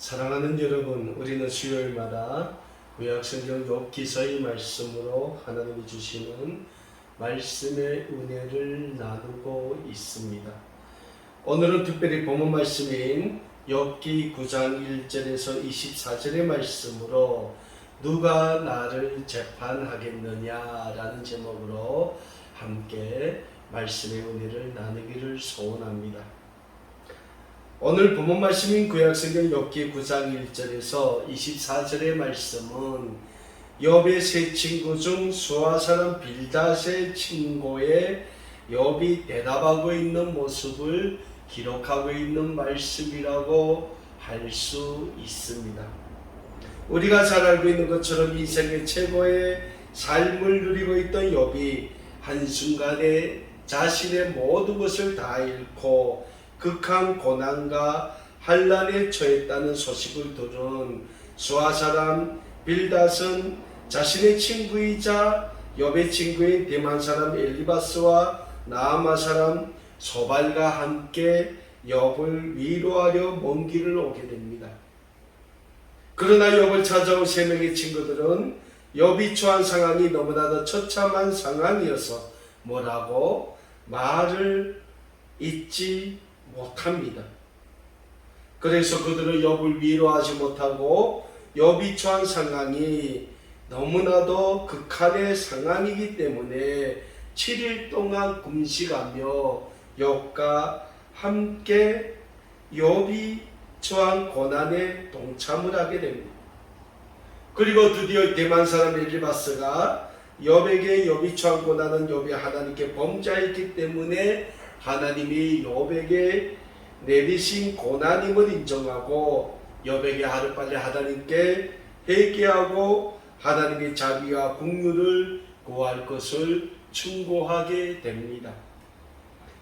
사랑하는 여러분, 우리는 수요일마다 구약성경 욥기서의 말씀으로 하나님이 주시는 말씀의 은혜를 나누고 있습니다. 오늘은 특별히 본문 말씀인 욥기 9장 1절에서 24절의 말씀으로 누가 나를 재판하겠느냐라는 제목으로 함께 말씀의 은혜를 나누기를 소원합니다. 오늘 본문 말씀인 구약성경 욥기 9장 1절에서 24절의 말씀은 욥의 세 친구 중 수아 사람 빌닷의 친구에 욥이 대답하고 있는 모습을 기록하고 있는 말씀이라고 할 수 있습니다. 우리가 잘 알고 있는 것처럼 인생의 최고의 삶을 누리고 있던 욥이 한순간에 자신의 모든 것을 다 잃고 극한 고난과 환난에 처했다는 소식을 들은 수아 사람 빌닷은 자신의 친구이자 욥의 친구인 대만 사람 엘리바스와 나아마 사람 소발과 함께 욥을 위로하려 먼 길을 오게 됩니다. 그러나 욥을 찾아온 세 명의 친구들은 욥이 처한 상황이 너무나도 처참한 상황이어서 뭐라고 말을 잇지 못합니다. 그래서 그들은 욥을 위로하지 못하고 욥이 처한 상황이 너무나도 극한의 상황이기 때문에 7일 동안 금식하며 욥과 함께 욥이 처한 고난에 동참을 하게 됩니다. 그리고 드디어 대만 사람 엘리바스가 욥에게 욥이 처한 고난은 욥이 하나님께 범죄했기 때문에 하나님이 욥에게 내리신 고난임을 인정하고 욥에게 하루빨리 하나님께 회개하고 하나님의 자비와 긍휼을 구할 것을 충고하게 됩니다.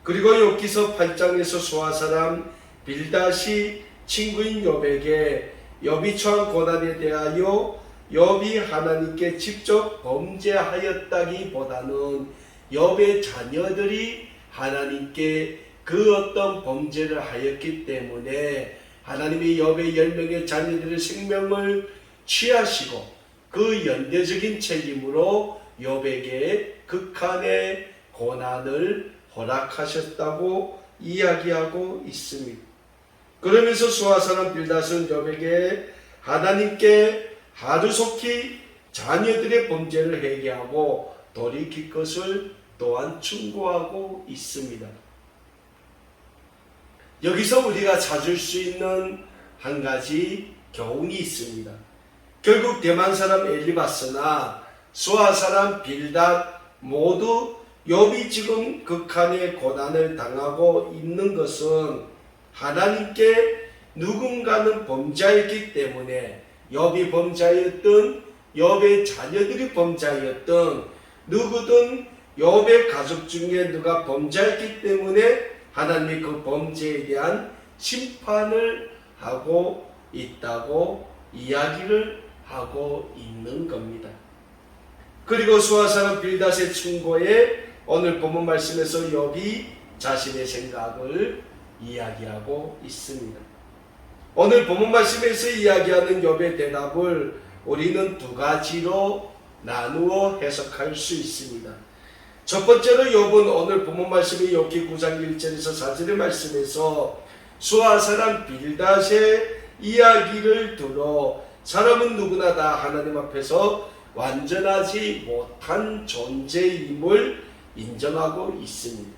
그리고 욥기서 8장에서 수아 사람 빌닷이 친구인 욥에게 욥이 처한 고난에 대하여 욥이 하나님께 직접 범죄하였다기보다는 욥의 자녀들이 하나님께 그 어떤 범죄를 하였기 때문에 하나님이 욥의 10명의 자녀들의 생명을 취하시고 그 연대적인 책임으로 욥에게 극한의 고난을 허락하셨다고 이야기하고 있습니다. 그러면서 수아 사람 빌닷은 욥에게 하나님께 하루속히 자녀들의 범죄를 회개하고 돌이킬 것을 또한 충고하고 있습니다. 여기서 우리가 찾을 수 있는 한 가지 교훈이 있습니다. 결국 대만 사람 엘리바스나 수아 사람 빌닷 모두 욥이 지금 극한의 고난을 당하고 있는 것은 하나님께 누군가는 범죄했기 때문에 욥이 범죄였든 욥의 자녀들이 범죄였든 누구든 욥의 가족 중에 누가 범죄했기 때문에 하나님이 그 범죄에 대한 심판을 하고 있다고 이야기를 하고 있는 겁니다. 그리고 수아 사람 빌닷의 충고에 오늘 본문 말씀에서 욥이 자신의 생각을 이야기하고 있습니다. 오늘 본문 말씀에서 이야기하는 욥의 대답을 우리는 두 가지로 나누어 해석할 수 있습니다. 첫 번째로 욥은 오늘 본문 말씀이 욥기 9장 1절에서 4절의 말씀에서 수아 사람 빌닷의 이야기를 들어 사람은 누구나 다 하나님 앞에서 완전하지 못한 존재임을 인정하고 있습니다.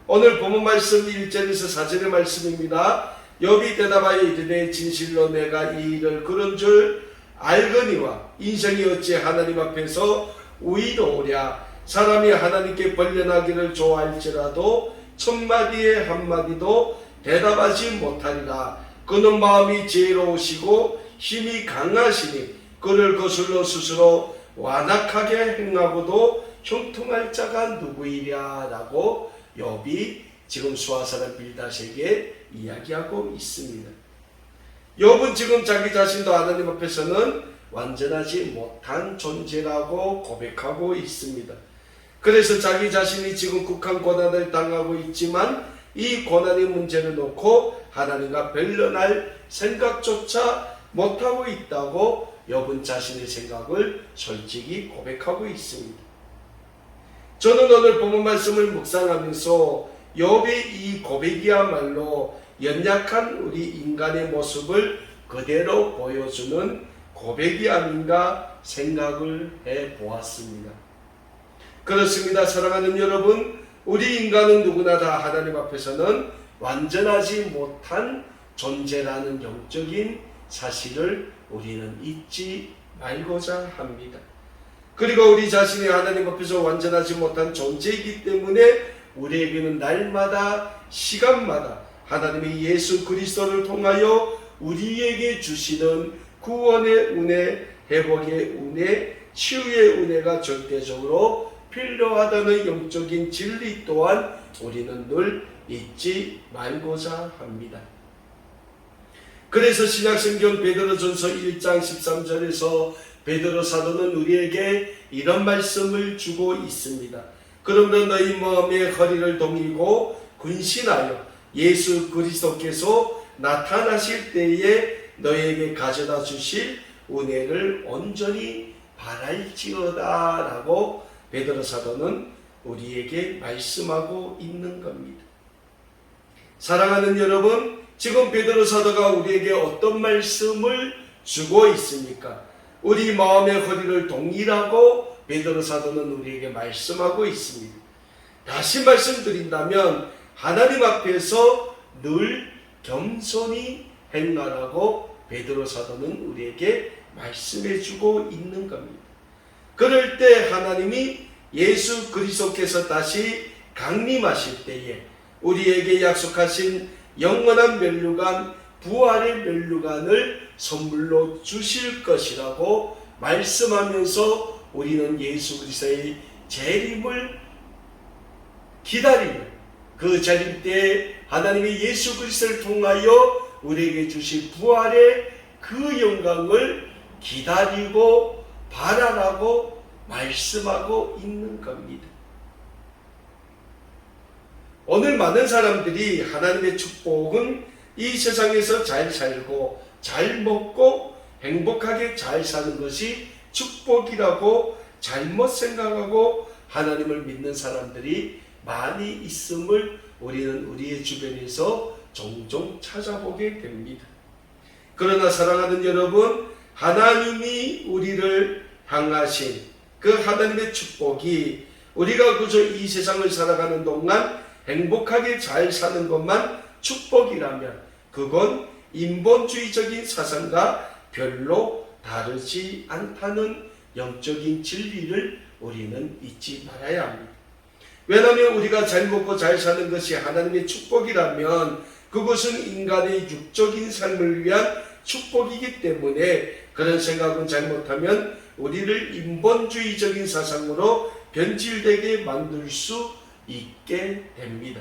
오늘 본문 말씀 1절에서 4절의 말씀입니다. 욥이 대답하여 이르되 진실로 내가 이 일을 그런 줄 알거니와 인생이 어찌 하나님 앞에서 의로우랴. 사람이 하나님께 벌려나기를 좋아할지라도 천마디에 한마디도 대답하지 못하리라. 그는 마음이 지혜로우시고 힘이 강하시니 그를 거슬러 스스로 완악하게 행하고도 형통할 자가 누구이랴 라고 욥이 지금 수아 사람 빌닷에게 이야기하고 있습니다. 욥은 지금 자기 자신도 하나님 앞에서는 완전하지 못한 존재라고 고백하고 있습니다. 그래서 자기 자신이 지금 극한 고난을 당하고 있지만 이 고난의 문제를 놓고 하나님과 변론할 생각조차 못하고 있다고 욥은 자신의 생각을 솔직히 고백하고 있습니다. 저는 오늘 본문 말씀을 묵상하면서 욥의 이 고백이야말로 연약한 우리 인간의 모습을 그대로 보여주는 고백이 아닌가 생각을 해보았습니다. 그렇습니다. 사랑하는 여러분, 우리 인간은 누구나 다 하나님 앞에서는 완전하지 못한 존재라는 영적인 사실을 우리는 잊지 말고자 합니다. 그리고 우리 자신이 하나님 앞에서 완전하지 못한 존재이기 때문에 우리에게는 날마다 시간마다 하나님의 예수 그리스도를 통하여 우리에게 주시는 구원의 은혜, 회복의 은혜, 치유의 은혜가 절대적으로 필요하다는 영적인 진리 또한 우리는 늘 잊지 말고자 합니다. 그래서 신약성경 베드로전서 1장 13절에서 베드로 사도는 우리에게 이런 말씀을 주고 있습니다. 그러므로 너희 마음의 허리를 동이고 근신하여 예수 그리스도께서 나타나실 때에 너희에게 가져다 주실 은혜를 온전히 바랄지어다 라고 베드로 사도는 우리에게 말씀하고 있는 겁니다. 사랑하는 여러분, 지금 베드로 사도가 우리에게 어떤 말씀을 주고 있습니까? 우리 마음의 허리를 동일하고 베드로 사도는 우리에게 말씀하고 있습니다. 다시 말씀드린다면 하나님 앞에서 늘 겸손히 행하라고 베드로 사도는 우리에게 말씀해 주고 있는 겁니다. 그럴 때 하나님이 예수 그리스도께서 다시 강림하실 때에 우리에게 약속하신 영원한 면류관, 부활의 면류관을 선물로 주실 것이라고 말씀하면서 우리는 예수 그리스도의 재림을 기다리며 그 재림 때에 하나님의 예수 그리스도를 통하여 우리에게 주실 부활의 그 영광을 기다리고 바라라고 말씀하고 있는 겁니다. 오늘 많은 사람들이 하나님의 축복은 이 세상에서 잘 살고 잘 먹고 행복하게 잘 사는 것이 축복이라고 잘못 생각하고 하나님을 믿는 사람들이 많이 있음을 우리는 우리의 주변에서 종종 찾아보게 됩니다. 그러나 사랑하는 여러분, 하나님이 우리를 향하신 그 하나님의 축복이 우리가 그저 이 세상을 살아가는 동안 행복하게 잘 사는 것만 축복이라면 그건 인본주의적인 사상과 별로 다르지 않다는 영적인 진리를 우리는 잊지 말아야 합니다. 왜냐하면 우리가 잘 먹고 잘 사는 것이 하나님의 축복이라면 그것은 인간의 육적인 삶을 위한 축복이기 때문에 그런 생각은 잘못하면 우리를 인본주의적인 사상으로 변질되게 만들 수 있게 됩니다.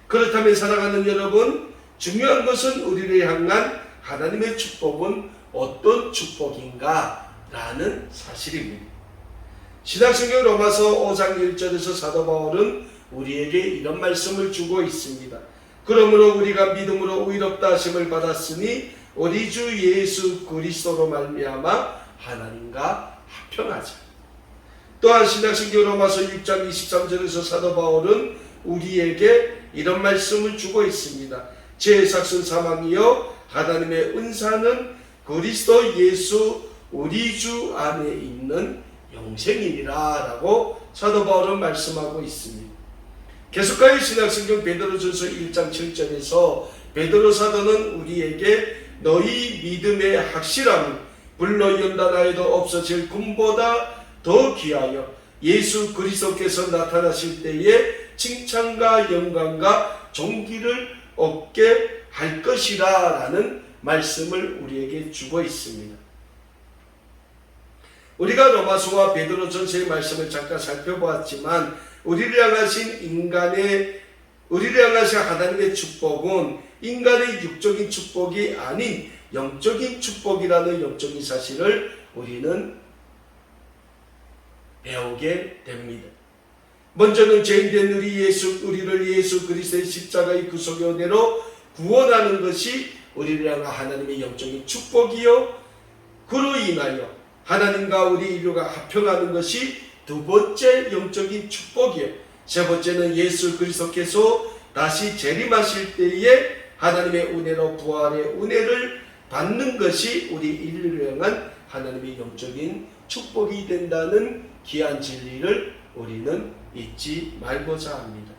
그렇다면 사랑하는 여러분, 중요한 것은 우리를 향한 하나님의 축복은 어떤 축복인가 라는 사실입니다. 신약성경 로마서 5장 1절에서 사도 바울은 우리에게 이런 말씀을 주고 있습니다. 그러므로 우리가 믿음으로 의롭다 하심을 받았으니 우리 주 예수 그리스도로 말미암아 하나님과 합평하자. 또한 신약성경 로마서 6장 23절에서 사도 바울은 우리에게 이런 말씀을 주고 있습니다. 제 삭슨 사망이여 하나님의 은사는 그리스도 예수 우리 주 안에 있는 영생이니라 라고 사도 바울은 말씀하고 있습니다. 계속하여 신약성경 베드로전서 1장 7절에서 베드로 사도는 우리에게 너희 믿음의 확실함은 불로 연단하여도 없어질 금보다 더 귀하여 예수 그리스도께서 나타나실 때에 칭찬과 영광과 존귀를 얻게 할 것이라 라는 말씀을 우리에게 주고 있습니다. 우리가 로마서와 베드로전서의 말씀을 잠깐 살펴보았지만 우리를 향하신 하나님의 축복은 인간의 육적인 축복이 아닌 영적인 축복이라는 영적인 사실을 우리는 배우게 됩니다. 먼저는 죄인된 우리를 예수 그리스도의 십자가의 구속의 은혜로 구원하는 것이 우리를 향한 하나님의 영적인 축복이요, 그로 인하여 하나님과 우리 인류가 합평하는 것이 두 번째 영적인 축복이요, 세 번째는 예수 그리스도께서 다시 재림하실 때에 하나님의 은혜로 부활의 은혜를 받는 것이 우리 인류를 향한 하나님의 영적인 축복이 된다는 귀한 진리를 우리는 잊지 말고자 합니다.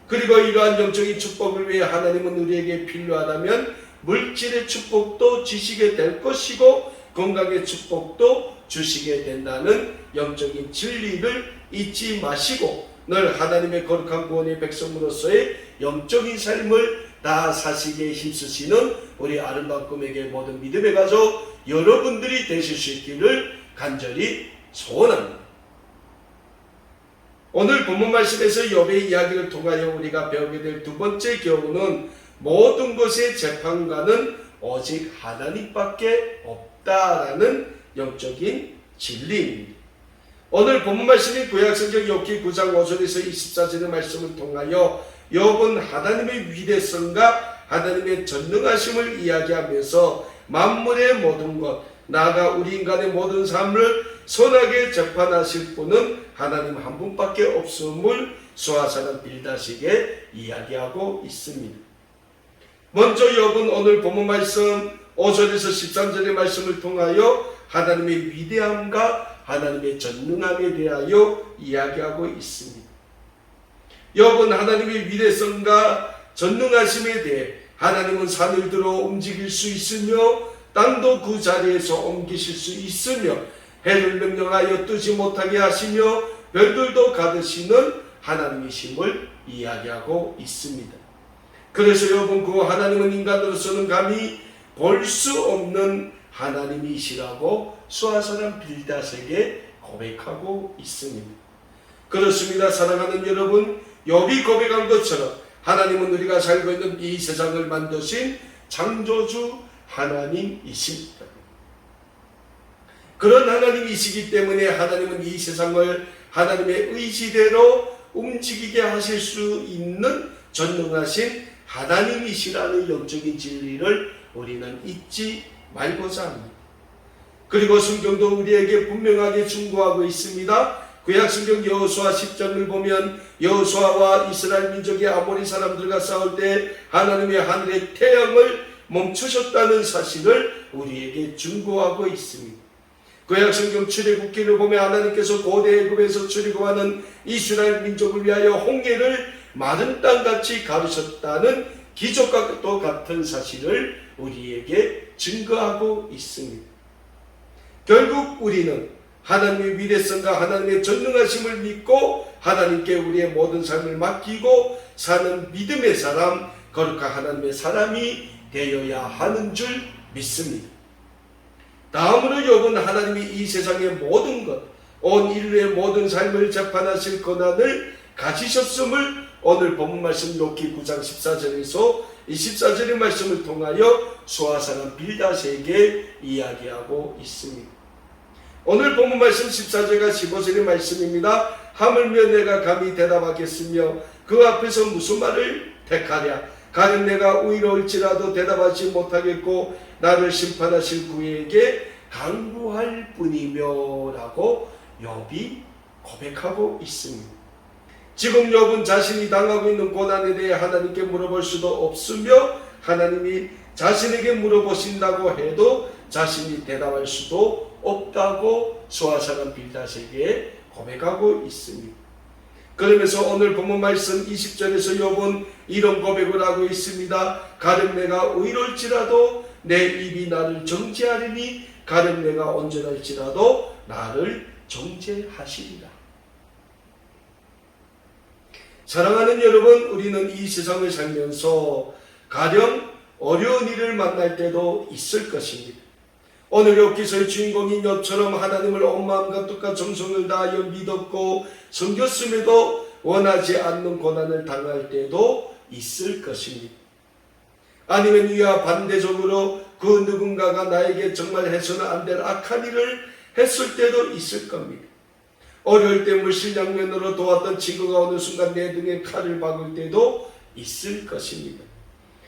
그리고 이러한 영적인 축복을 위해 하나님은 우리에게 필요하다면 물질의 축복도 주시게 될 것이고 건강의 축복도 주시게 된다는 영적인 진리를 잊지 마시고 늘 하나님의 거룩한 구원의 백성으로서의 영적인 삶을 다 사시기에 힘쓰시는 우리 아름다운 꿈에게 모든 믿음의 가족 여러분들이 되실 수 있기를 간절히 소원합니다. 오늘 본문 말씀에서 욥의 이야기를 통하여 우리가 배우게 될 두 번째 교훈은 모든 것의 재판관은 오직 하나님밖에 없다라는 영적인 진리입니다. 오늘 본문 말씀인 구약성경 욥기 9장 5절에서 24절의 말씀을 통하여 욥은 하나님의 위대성과 하나님의 전능하심을 이야기하면서 만물의 모든 것, 나아가 우리 인간의 모든 삶을 선하게 재판하실 분은 하나님 한 분밖에 없음을 수하사는 빌다시게 이야기하고 있습니다. 먼저 욥은 오늘 본문 말씀 5절에서 13절의 말씀을 통하여 하나님의 위대함과 하나님의 전능함에 대하여 이야기하고 있습니다. 욥은 하나님의 위대성과 전능하심에 대해 하나님은 산을 들어 움직일 수 있으며 땅도 그 자리에서 옮기실 수 있으며 해를 명령하여 뜨지 못하게 하시며 별들도 가두시는 하나님이심을 이야기하고 있습니다. 그래서 욥은 그 하나님은 인간으로서는 감히 볼 수 없는 하나님이시라고 수하사람 빌닷에게 고백하고 있습니다. 그렇습니다. 사랑하는 여러분, 욥이 고백한 것처럼 하나님은 우리가 살고 있는 이 세상을 만드신 창조주 하나님이십니다. 그런 하나님이시기 때문에 하나님은 이 세상을 하나님의 의지대로 움직이게 하실 수 있는 전능하신 하나님이시라는 영적인 진리를 우리는 잊지 말고자 합니다. 그리고 성경도 우리에게 분명하게 충고하고 있습니다. 구약성경 여호수아 10장을 보면 여호수아와 이스라엘 민족의 아모리 사람들과 싸울 때 하나님의 하늘의 태양을 멈추셨다는 사실을 우리에게 충고하고 있습니다. 구약성경 출애굽기를 보면 하나님께서 고대 애굽에서 출애굽하는 이스라엘 민족을 위하여 홍해를 마른 땅같이 가르셨다는 기적과 또 같은 사실을 우리에게 증거하고 있습니다. 결국 우리는 하나님의 위대성과 하나님의 전능하심을 믿고 하나님께 우리의 모든 삶을 맡기고 사는 믿음의 사람, 거룩한 하나님의 사람이 되어야 하는 줄 믿습니다. 다음으로 욥은 하나님이 이 세상의 모든 것, 온 인류의 모든 삶을 재판하실 권한을 가지셨음을 오늘 본문 말씀 욥기 9장 14절에서 24절의 말씀을 통하여 수하사람 빌닷에게 이야기하고 있습니다. 오늘 본문 말씀 14절과 15절의 말씀입니다. 하물며 내가 감히 대답하겠으며 그 앞에서 무슨 말을 택하랴. 가령 내가 의로울지라도 대답하지 못하겠고 나를 심판하실 그에게 간구할 뿐이며 라고 욥이 고백하고 있습니다. 지금 욥은 자신이 당하고 있는 고난에 대해 하나님께 물어볼 수도 없으며 하나님이 자신에게 물어보신다고 해도 자신이 대답할 수도 없다고 수하사람 빌닷에게 고백하고 있습니다. 그러면서 오늘 본문 말씀 20절에서 욥은 이런 고백을 하고 있습니다. 가령 내가 의로울지라도 내 입이 나를 정죄하리니 가령 내가 온전할지라도 나를 정죄하시리라. 사랑하는 여러분, 우리는 이 세상을 살면서 가령 어려운 일을 만날 때도 있을 것입니다. 오늘 욥기서의 주인공인 욥처럼 하나님을 온 마음과 뜻과 정성을 다하여 믿었고 섬겼음에도 원하지 않는 고난을 당할 때도 있을 것입니다. 아니면 이와 반대적으로 그 누군가가 나에게 정말 해서는 안 될 악한 일을 했을 때도 있을 겁니다. 어려울 때 물신양면으로 도왔던 친구가 어느 순간 내 등에 칼을 박을 때도 있을 것입니다.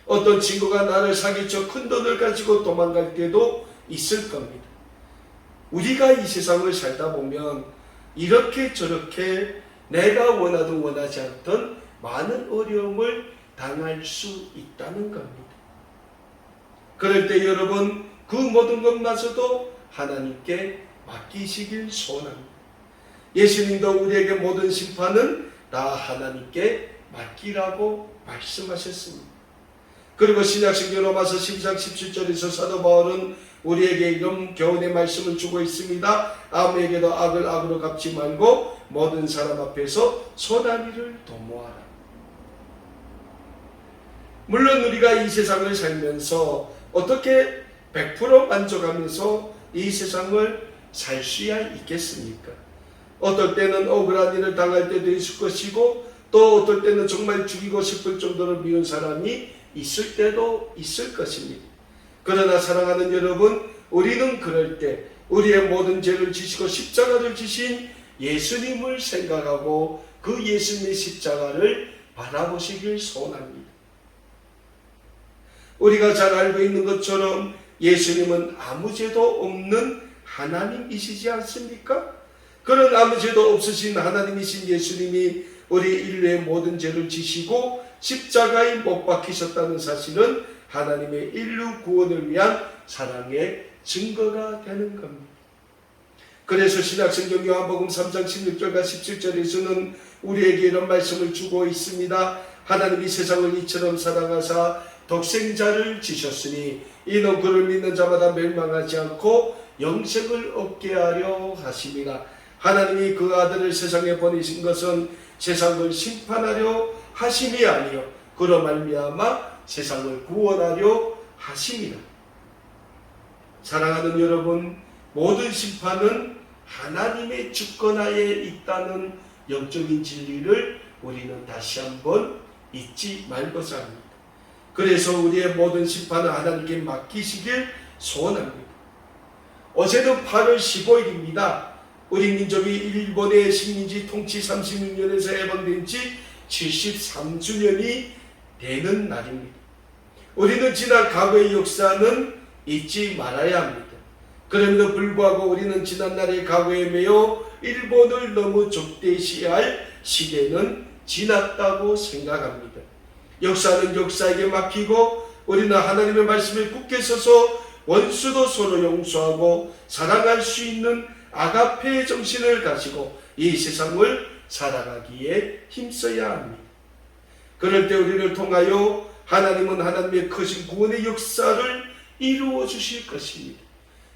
어떤 친구가 나를 사기쳐 큰 돈을 가지고 도망갈 때도 있을 겁니다. 우리가 이 세상을 살다 보면 이렇게 저렇게 내가 원하든 원하지 않던 많은 어려움을 당할 수 있다는 겁니다. 그럴 때 여러분 그 모든 것마저도 하나님께 맡기시길 소원합니다. 예수님도 우리에게 모든 심판은 다 하나님께 맡기라고 말씀하셨습니다. 그리고 신약성경 로마서 12장 17절에서 사도 바울은 우리에게 이런 교훈의 말씀을 주고 있습니다. 아무에게도 악을 악으로 갚지 말고 모든 사람 앞에서 선한 일을 도모하라. 물론 우리가 이 세상을 살면서 어떻게 100% 만족하면서 이 세상을 살 수야 있겠습니까? 어떨 때는 억울한 일을 당할 때도 있을 것이고 또 어떨 때는 정말 죽이고 싶을 정도로 미운 사람이 있을 때도 있을 것입니다. 그러나 사랑하는 여러분, 우리는 그럴 때 우리의 모든 죄를 지시고 십자가를 지신 예수님을 생각하고 그 예수님의 십자가를 바라보시길 소원합니다. 우리가 잘 알고 있는 것처럼 예수님은 아무 죄도 없는 하나님이시지 않습니까? 그런 아무 죄도 없으신 하나님이신 예수님이 우리 인류의 모든 죄를 지시고 십자가에 못 박히셨다는 사실은 하나님의 인류 구원을 위한 사랑의 증거가 되는 겁니다. 그래서 신약성경 요한복음 3장 16절과 17절에서는 우리에게 이런 말씀을 주고 있습니다. 하나님이 세상을 이처럼 사랑하사 독생자를 주셨으니 이는 그를 믿는 자마다 멸망하지 않고 영생을 얻게 하려 하심이라. 하나님이 그 아들을 세상에 보내신 것은 세상을 심판하려 하심이 아니요 그로 말미암아 세상을 구원하려 하심이라. 사랑하는 여러분, 모든 심판은 하나님의 주권하에 있다는 영적인 진리를 우리는 다시 한번 잊지 말고자 합니다. 그래서 우리의 모든 심판은 하나님께 맡기시길 소원합니다. 어제는 8월 15일입니다. 우리 민족이 일본의 식민지 통치 36년에서 해방된 지 73주년이 되는 날입니다. 우리는 지난 과거의 역사는 잊지 말아야 합니다. 그럼에도 불구하고 우리는 지난날의 과거에 매여 일본을 너무 적대시할 시대는 지났다고 생각합니다. 역사는 역사에게 맡기고 우리는 하나님의 말씀에 굳게 서서 원수도 서로 용서하고 사랑할 수 있는 아가페의 정신을 가지고 이 세상을 살아가기에 힘써야 합니다. 그럴 때 우리를 통하여 하나님은 하나님의 크신 구원의 역사를 이루어 주실 것입니다.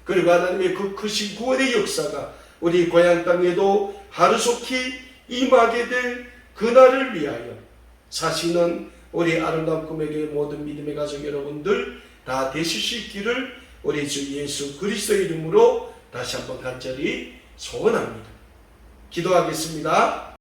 그리고 하나님의 그 크신 구원의 역사가 우리 고향 땅에도 하루속히 임하게 될 그날을 위하여 사시는 우리 아름다운 꿈에게 모든 믿음의 가족 여러분들 다 되실 수 있기를 우리 주 예수 그리스도 이름으로 다시 한번 간절히 소원합니다. 기도하겠습니다.